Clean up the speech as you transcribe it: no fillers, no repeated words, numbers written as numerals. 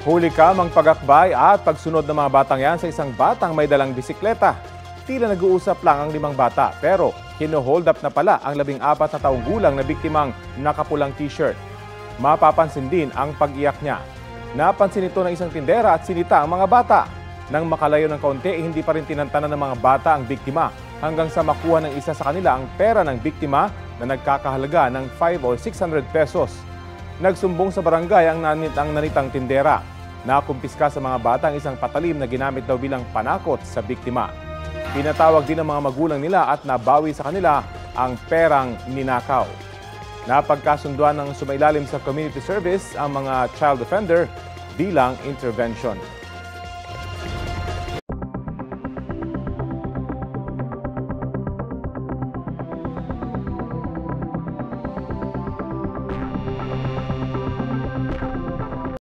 Huli ka mang pagakbay at pagsunod ng mga batang yan sa isang batang may dalang bisikleta. Tila nag-uusap lang ang 5 bata pero hino-hold up na pala ang 14 na taong gulang na biktimang nakapulang t-shirt. Mapapansin din ang pag-iyak niya. Napansin ito ng isang tindera at sinita ang mga bata. Nang makalayo ng kaunti, hindi pa rin tinantanan ng mga bata ang biktima hanggang sa makuha ng isa sa kanila ang pera ng biktima na nagkakahalaga ng 5 o 600 pesos. Nagsumbong sa barangay ang nanitang tindera. Nakumpiska sa mga bata ang isang patalim na ginamit daw bilang panakot sa biktima. Pinatawag din ng mga magulang nila at nabawi sa kanila ang perang ninakaw. Napagkasunduan ng sumailalim sa community service ang mga child offender bilang intervention.